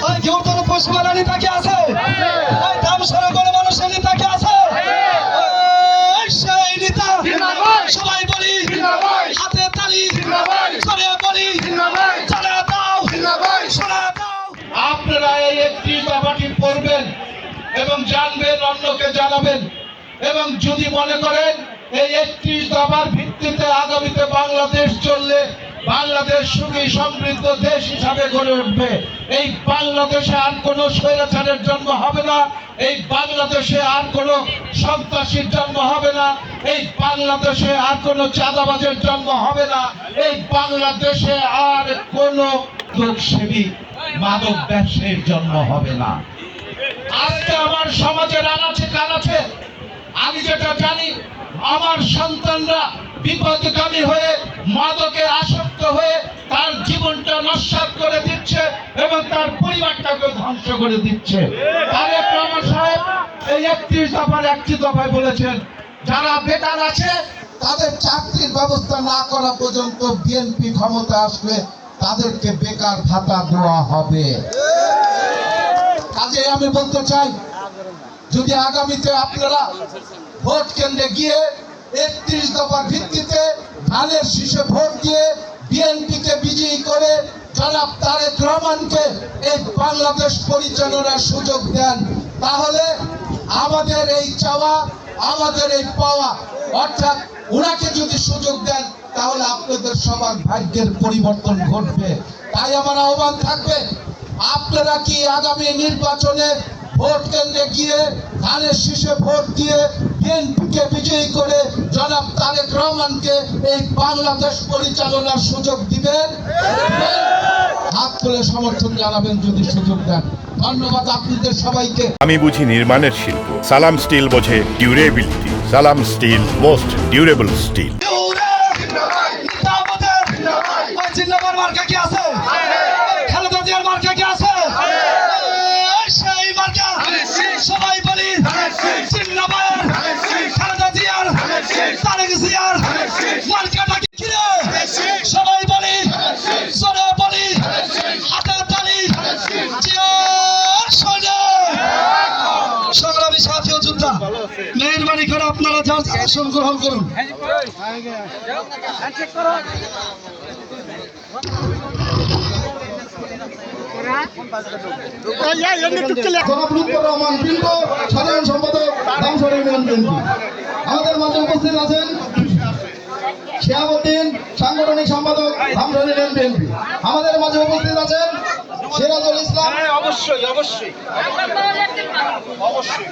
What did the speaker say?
ওই কেউটন পশুমারা নেতা কি আছে? ওই দাম সরে করে মানুষের নেতা কি আছে? সেই নেতা সবাই বলি হাতে তালি করে বলি চালা দাও শোনা দাও। আপনারা এই একটি দফাটি পড়বেন এবং জানবেন, অন্যকে জানাবেন, এবং যদি মনে করেন এই 31 দফার ভিত্তিতে আগামীতে বাংলাদেশ চললে বাংলাদেশ সুখী সমৃদ্ধ দেশ হিসাবে গড়ে উঠবে, এই বাংলাদেশে আর কোনো স্বৈরাচারের জন্ম হবে না, এই বাংলাদেশে আর কোনো সন্ত্রাসীর জন্ম হবে না, এই বাংলাদেশে আর কোনো চাঁদাবাজের জন্ম হবে না, এই বাংলাদেশে আর কোনো লোকসেবী মাদক ব্যবসায়ীর জন্ম হবে না। আজকে আমার সমাজের আনাচে কানাচে আমি যেটা জানি, আমার সন্তানরা বিপদগামী হয়ে মাদকে আসক্ত হয়ে তার জীবনটা নস্যাৎ করে দিচ্ছে এবং তার পরিবারটাকে ধ্বংস করে দিচ্ছে। তারেক রহমান সাহেব এই 31 দফার একটি দফায় বলেছেন, যারা বেকার আছে তাদের চাকরির ব্যবস্থা না করা পর্যন্ত বিএনপি ক্ষমতা আসলে তাদেরকে বেকার ভাতা দেওয়া হবে। কাজে আমি বলতে চাই, যদি আগামীতে আপনারা ভোট কেন্দ্রে গিয়ে 31 দফার ভিত্তিতে ধানের শীষে ভোট দিয়ে বিএনপিকে বিজয়ী করে জনাব তারেক রহমানকে এই বাংলাদেশ পরিচালনার সুযোগ দেন, তাহলে আমাদের এই চাওয়া, আমাদের এই পাওয়া, অর্থাৎ ওনাকে যদি সুযোগ দেন তাহলে আপনাদের সবার ভাগ্যের পরিবর্তন ঘটবে। তাই আমার আহ্বান থাকবে, আপনারা কি আগামী নির্বাচনে ভোট কেন্দ্রে গিয়ে ধানের শীষে ভোট দিয়ে বিএনপিকে বিজয়ী করে জনাব তারেক রহমানকে এই বাংলাদেশ পরিচালনার সুযোগ দিবেন? হাত তুলে সমর্থন জানাবেন যদি সুযোগ দেন। ধন্যবাদ আপনাদের সবাইকে। আমি বুঝি নির্মাণের শিল্প, সালাম স্টিল বোঝে ডিউরেবিলিটি। সালাম স্টিল, মোস্ট ডিউরেবল স্টিল। জিন্দাবাদ মার্কা কি আছে? খালেদা জিয়ার মার্কা কি আছে? সেই মার্কা সবাই বলি জিন্দাবাদ। খালেদা জিয়ার, তারেক জিয়ার মার্কাটা কি রে? সবাই বলি, জোরে বলি, হাতে তালি, জিয়ার শোনে। সংগ্রামী সাথী ও যোদ্ধা, মেহরবানি করে আপনারা আসন গ্রহণ করুন। রহমান পিন্টু, সাধারণ সম্পাদক ধামসর ইউনিয়ন বিএনপি। আমাদের মাঝে উপস্থিত আছেন শিহাবুদ্দিন, সাংগঠনিক সম্পাদক ধামসর ইউনিয়ন বিএনপি। আমাদের মাঝে উপস্থিত আছেন সিরাজুল ইসলাম। অবশ্যই অবশ্যই অবশ্যই।